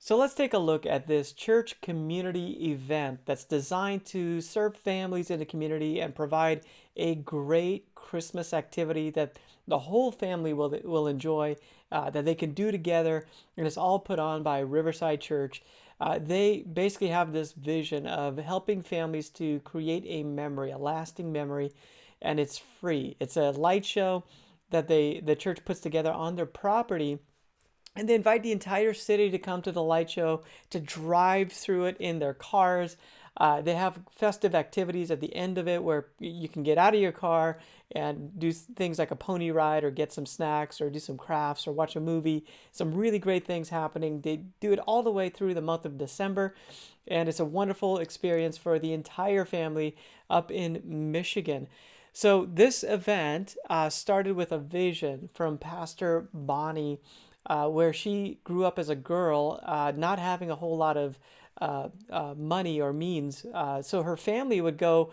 So let's take a look at this church community event that's designed to serve families in the community and provide a great Christmas activity that the whole family will enjoy, that they can do together, and it's all put on by Riverside Church. They basically have this vision of helping families to create a memory, a lasting memory, and it's free. It's a light show that the church puts together on their property, and they invite the entire city to come to the light show, to drive through it in their cars. They have festive activities at the end of it where you can get out of your car and do things like a pony ride or get some snacks or do some crafts or watch a movie. Some really great things happening. They do it all the way through the month of December, and it's a wonderful experience for the entire family up in Michigan. So this event started with a vision from Pastor Bonnie, where she grew up as a girl, not having a whole lot of money or means. So her family would go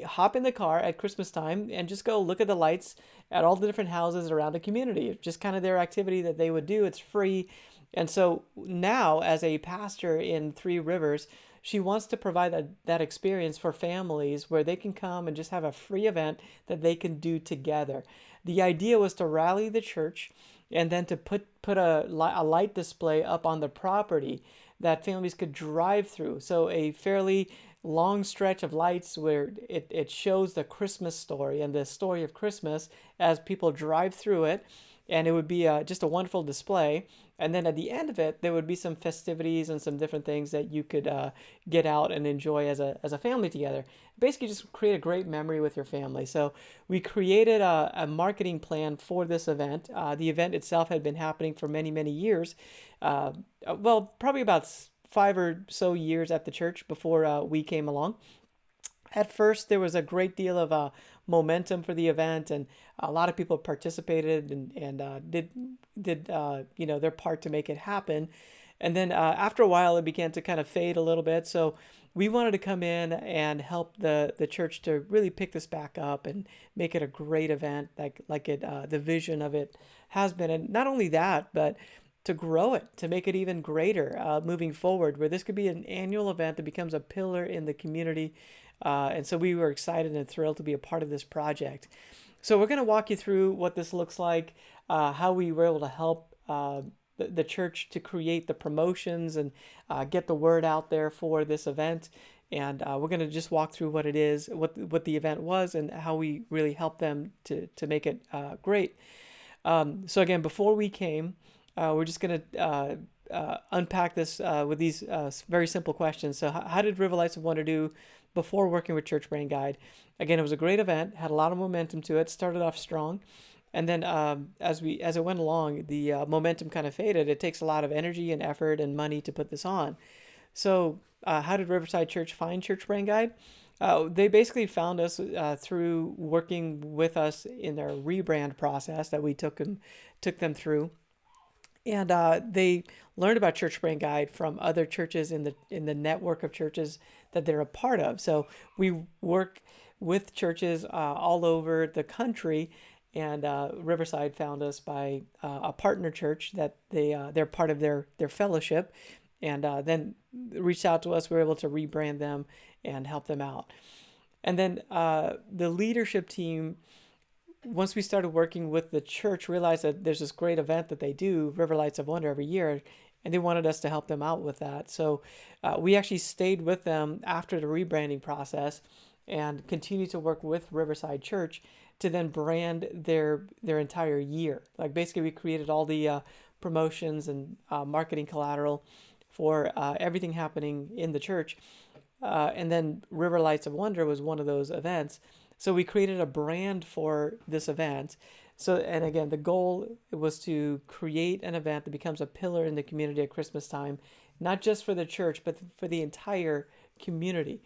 hop in the car at Christmas time and just go look at the lights at all the different houses around the community. Just kind of their activity that they would do. It's free. And so now, as a pastor in Three Rivers, she wants to provide that experience for families where they can come and just have a free event that they can do together. The idea was to rally the church and then to put a light display up on the property that families could drive through. So a fairly long stretch of lights where it shows the Christmas story and the story of Christmas as people drive through it. And it would be just a wonderful display. And then at the end of it, there would be some festivities and some different things that you could get out and enjoy as a family together. Basically, just create a great memory with your family. So we created a marketing plan for this event. The event itself had been happening for many, many years. Well, probably about 5 or so years at the church before we came along. At first, there was a great deal of momentum for the event, and a lot of people participated and did their part to make it happen. And then after a while, it began to kind of fade a little bit. So we wanted to come in and help the church to really pick this back up and make it a great event, like it the vision of it has been. And not only that, but to grow it, to make it even greater moving forward, where this could be an annual event that becomes a pillar in the community. And so we were excited and thrilled to be a part of this project. So we're going to walk you through what this looks like, how we were able to help the church to create the promotions and get the word out there for this event. And we're going to just walk through what it is, what the event was, and how we really helped them to make it great. So again, before we came, we're just going to unpack this with these very simple questions. So, how did River Lights of Wonder do before working with Church Brand Guide? Again, it was a great event, had a lot of momentum to it, started off strong. And then as it went along, the momentum kind of faded. It takes a lot of energy and effort and money to put this on. So, how did Riverside Church find Church Brand Guide? They basically found us through working with us in their rebrand process that we took them through, and they learned about Church Brand Guide from other churches in the network of churches that they're a part of. So we work with churches all over the country, and Riverside found us by a partner church that they're part of their fellowship, and then reached out to us. We were able to rebrand them and help them out. And then the leadership team, once we started working with the church, realized that there's this great event that they do, River Lights of Wonder, every year, and they wanted us to help them out with that. So we actually stayed with them after the rebranding process and continued to work with Riverside Church to then brand their entire year. Like basically, we created all the promotions and marketing collateral for everything happening in the church. And then River Lights of Wonder was one of those events. So we created a brand for this event. So, and again, the goal was to create an event that becomes a pillar in the community at Christmas time, not just for the church, but for the entire community.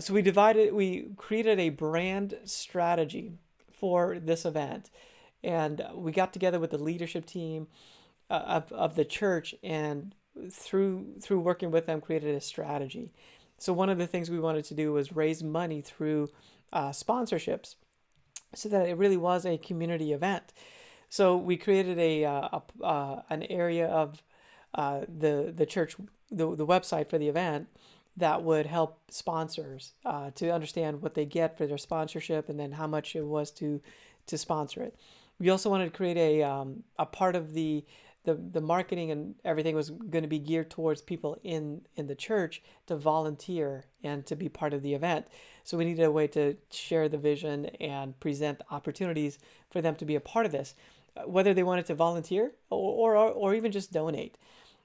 So we created a brand strategy for this event. And we got together with the leadership team of the church, and through working with them, created a strategy. So one of the things we wanted to do was raise money through sponsorships, so that it really was a community event. So we created an area the church, the website for the event, that would help sponsors to understand what they get for their sponsorship and then how much it was to sponsor it. We also wanted to create a part of the marketing and everything was going to be geared towards people in the church to volunteer and to be part of the event. So we needed a way to share the vision and present opportunities for them to be a part of this, whether they wanted to volunteer or even just donate.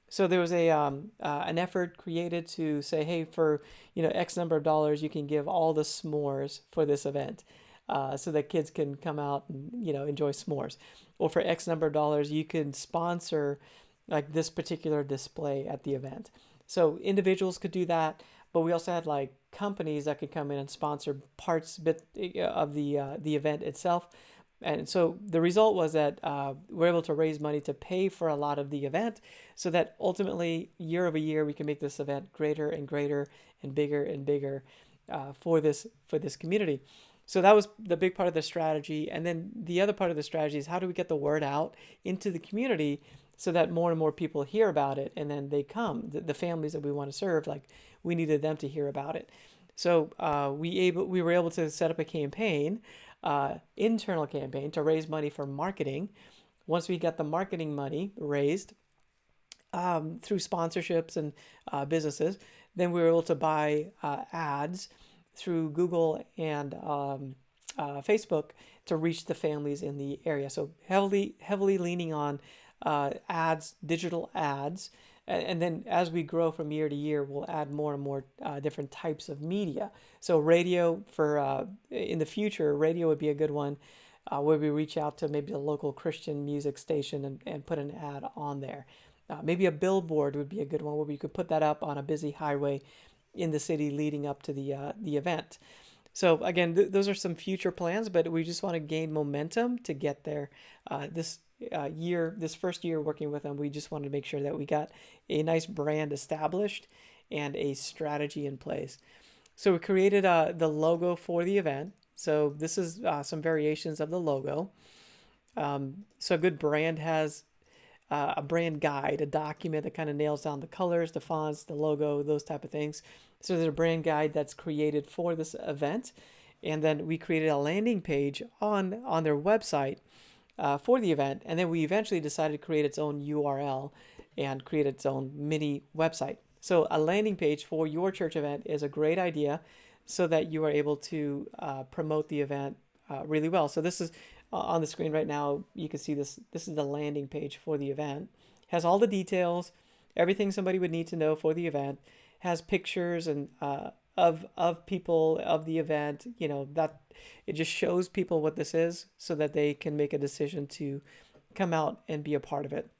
So there was an effort created to say, hey, for X number of dollars, you can give all the s'mores for this event, so that kids can come out and enjoy s'mores. Or for X number of dollars, you can sponsor like this particular display at the event. So individuals could do that, but we also had like companies that could come in and sponsor parts of the event itself. And so the result was that we're able to raise money to pay for a lot of the event so that ultimately, year over year, we can make this event greater and greater and bigger for this community. So that was the big part of the strategy. And then the other part of the strategy is how do we get the word out into the community so that more and more people hear about it and then they come. The families that we want to serve, like we needed them to hear about it. So we were able to set up a campaign, internal campaign to raise money for marketing. Once we got the marketing money raised through sponsorships and businesses, then we were able to buy ads through Google and Facebook to reach the families in the area. So heavily leaning on ads, digital ads. And then as we grow from year to year, we'll add more and more different types of media. So radio in the future, radio would be a good one where we reach out to maybe a local Christian music station and put an ad on there. Maybe a billboard would be a good one where we could put that up on a busy highway in the city leading up to the event. So again, those are some future plans, but we just want to gain momentum to get there. This first year working with them, we just wanted to make sure that we got a nice brand established and a strategy in place. So we created the logo for the event. So this is some variations of the logo. So a good brand has a brand guide, a document that kind of nails down the colors, the fonts, the logo, those type of things. So there's a brand guide that's created for this event. And then we created a landing page on their website for the event. And then we eventually decided to create its own URL and create its own mini website. So a landing page for your church event is a great idea so that you are able to promote the event really well. So this is on the screen right now. You can see this. This is the landing page for the event. It has all the details, everything somebody would need to know for the event. It has pictures and of people of the event. That it just shows people what this is so that they can make a decision to come out and be a part of it.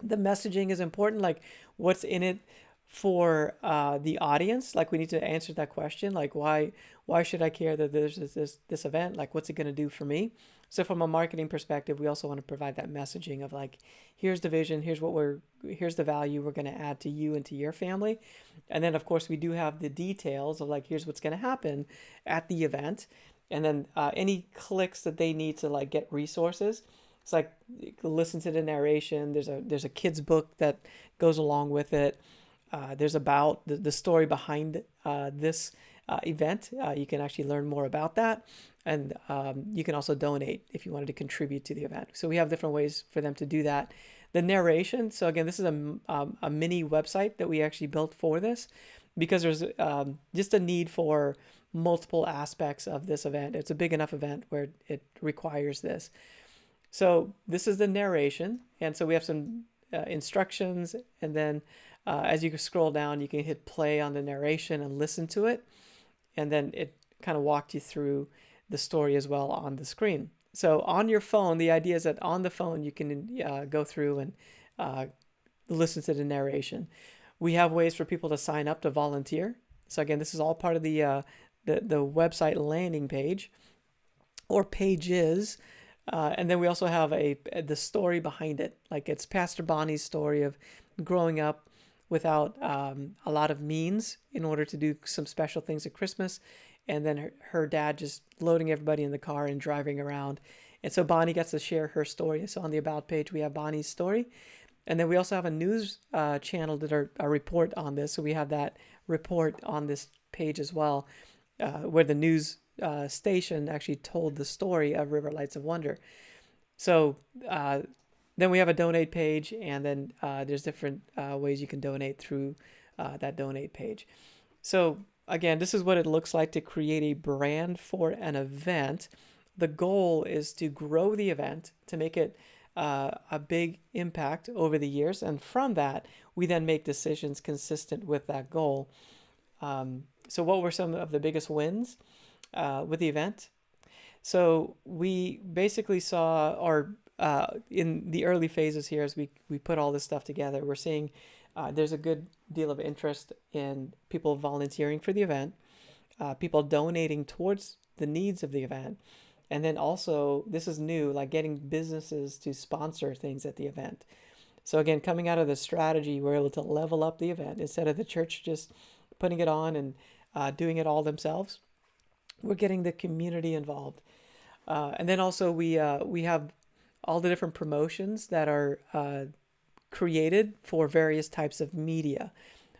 The messaging is important, like what's in it for the audience. Like we need to answer that question, like why should I care that there's this event? Like what's it going to do for me? So from a marketing perspective, we also want to provide that messaging of like, here's the vision, here's the value we're going to add to you and to your family. And then of course we do have the details of like, here's what's going to happen at the event. And then any clicks that they need to like get resources. It's like listen to the narration. There's a kid's book that goes along with it. There's about the story behind this event. You can actually learn more about that. And you can also donate if you wanted to contribute to the event. So we have different ways for them to do that. The narration. So again, this is a mini website that we actually built for this because there's just a need for multiple aspects of this event. It's a big enough event where it requires this. So this is the narration. And so we have some instructions. And then as you scroll down, you can hit play on the narration and listen to it. And then it kind of walked you through the story as well on the screen. So on your phone, the idea is that on the phone, you can go through and listen to the narration. We have ways for people to sign up to volunteer. So again, this is all part of the website landing page or pages. And then we also have the story behind it. Like it's Pastor Bonnie's story of growing up without a lot of means in order to do some special things at Christmas. And then her dad just loading everybody in the car and driving around. And so Bonnie gets to share her story. So on the About page, we have Bonnie's story. And then we also have a news channel that are a report on this. So we have that report on this page as well, where the news station actually told the story of River Lights of Wonder. So then we have a donate page, and then there's different ways you can donate through that donate page. So again, this is what it looks like to create a brand for an event. The goal is to grow the event, to make it a big impact over the years. And from that, we then make decisions consistent with that goal. So what were some of the biggest wins with the event? So we basically saw, or in the early phases here, as we put all this stuff together, we're seeing there's a good deal of interest in people volunteering for the event, people donating towards the needs of the event, and then also, this is new, like getting businesses to sponsor things at the event. So again, coming out of the strategy, we're able to level up the event instead of the church just putting it on and doing it all themselves. We're getting the community involved. And then also we have all the different promotions that are created for various types of media.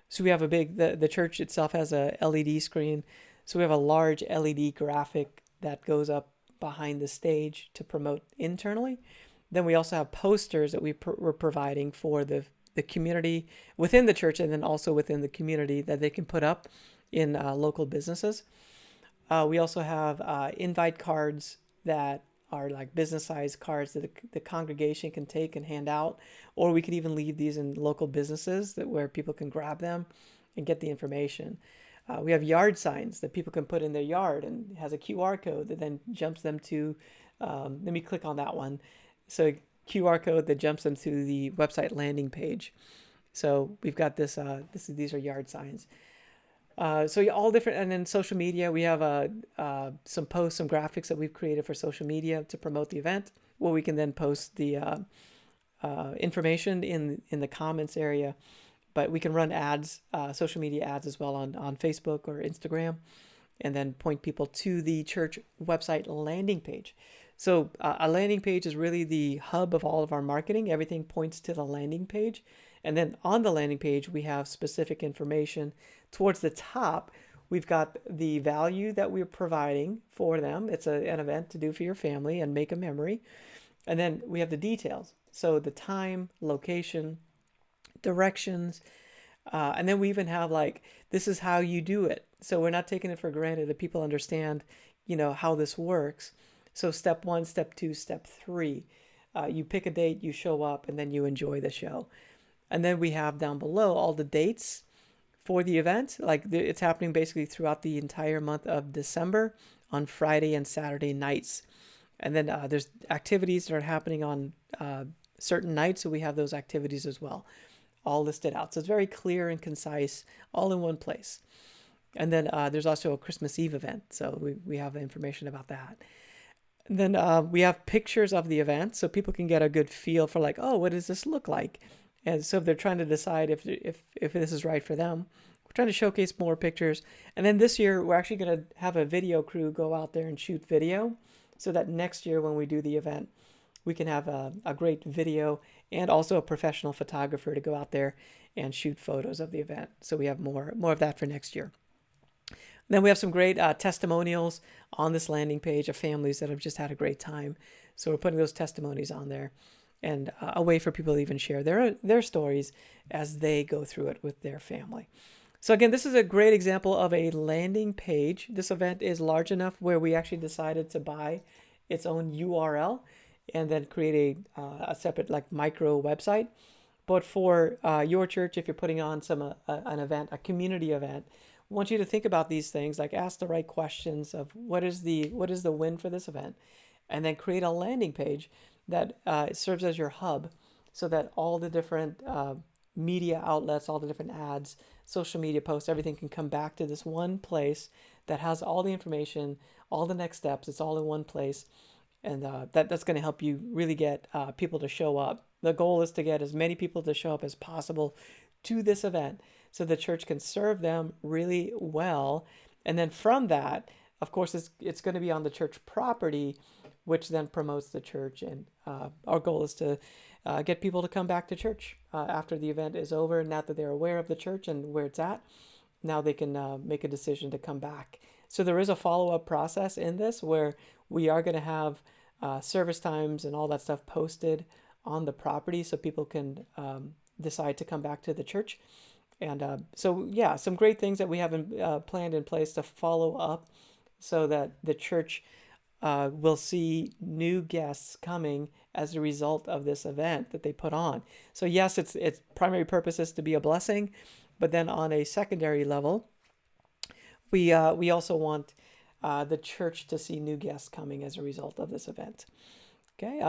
So we have the church itself has a LED screen. So we have a large LED graphic that goes up behind the stage to promote internally. Then we also have posters that we're providing for the community within the church, and then also within the community that they can put up in local businesses. We also have invite cards that are like business size cards that the congregation can take and hand out, or we could even leave these in local businesses where people can grab them and get the information. We have yard signs that people can put in their yard, and it has a QR code that then jumps them to, let me click on that one. So QR code that jumps them to the website landing page. So we've got this, these are yard signs. So yeah, all different, and then social media, we have some posts, some graphics that we've created for social media to promote the event, where we can then post the information in the comments area. But we can run ads, social media ads as well on Facebook or Instagram, and then point people to the church website landing page. So a landing page is really the hub of all of our marketing. Everything points to the landing page. And then on the landing page, we have specific information. Towards the top, we've got the value that we're providing for them. It's an event to do for your family and make a memory. And then we have the details. So the time, location, directions, and then we even have like, this is how you do it. So we're not taking it for granted that people understand, how this works. So step 1, step 2, step 3, you pick a date, you show up, and then you enjoy the show. And then we have down below all the dates for the event. Like it's happening basically throughout the entire month of December on Friday and Saturday nights. And then there's activities that are happening on certain nights. So we have those activities as well, all listed out. So it's very clear and concise, all in one place. And then there's also a Christmas Eve event. So we have information about that. And then we have pictures of the event, so people can get a good feel for like, oh, what does this look like? And so if they're trying to decide if this is right for them, we're trying to showcase more pictures. And then this year, we're actually going to have a video crew go out there and shoot video, so that next year when we do the event, we can have a great video and also a professional photographer to go out there and shoot photos of the event. So we have more of that for next year. Then we have some great testimonials on this landing page of families that have just had a great time. So we're putting those testimonies on there, and a way for people to even share their stories as they go through it with their family. So again, this is a great example of a landing page. This event is large enough where we actually decided to buy its own URL and then create a separate like micro website. But for your church, if you're putting on an event, a community event, I want you to think about these things, like ask the right questions of what is the win for this event, and then create a landing page that serves as your hub, so that all the different media outlets, all the different ads, social media posts, everything can come back to this one place that has all the information, all the next steps. It's all in one place, and that's going to help you really get people to show up. The goal is to get as many people to show up as possible to this event, so the church can serve them really well. And then from that, of course, it's going to be on the church property, which then promotes the church. And our goal is to get people to come back to church after the event is over. Now that they're aware of the church and where it's at, now they can make a decision to come back. So there is a follow-up process in this where we are going to have service times and all that stuff posted on the property so people can decide to come back to the church. And so, yeah, some great things that we have planned in place to follow up so that the church will see new guests coming as a result of this event that they put on. So yes, its primary purpose is to be a blessing, but then on a secondary level, we also want the church to see new guests coming as a result of this event. Okay,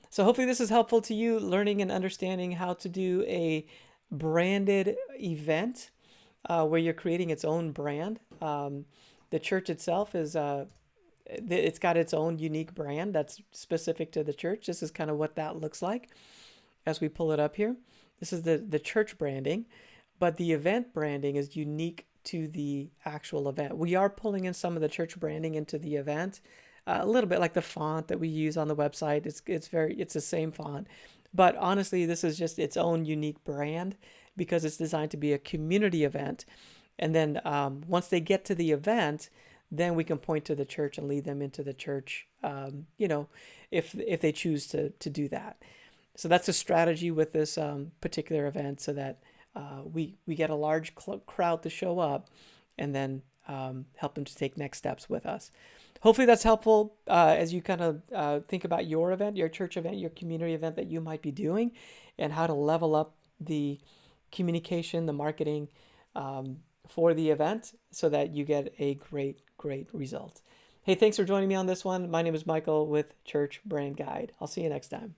so hopefully this is helpful to you, learning and understanding how to do a branded event where you're creating its own brand. The church itself is it's got its own unique brand that's specific to the church. This is kind of what that looks like as we pull it up here. This is the church branding, but the event branding is unique to the actual event. We are pulling in some of the church branding into the event, a little bit like the font that we use on the website. It's the same font, but honestly, this is just its own unique brand because it's designed to be a community event. And then once they get to the event, then we can point to the church and lead them into the church, if they choose to do that. So that's a strategy with this particular event so that we get a large crowd to show up and then help them to take next steps with us. Hopefully that's helpful as you kind of think about your event, your church event, your community event that you might be doing, and how to level up the communication, the marketing for the event so that you get a great result. Hey, thanks for joining me on this one. My name is Michael with Church Brand Guide. I'll see you next time.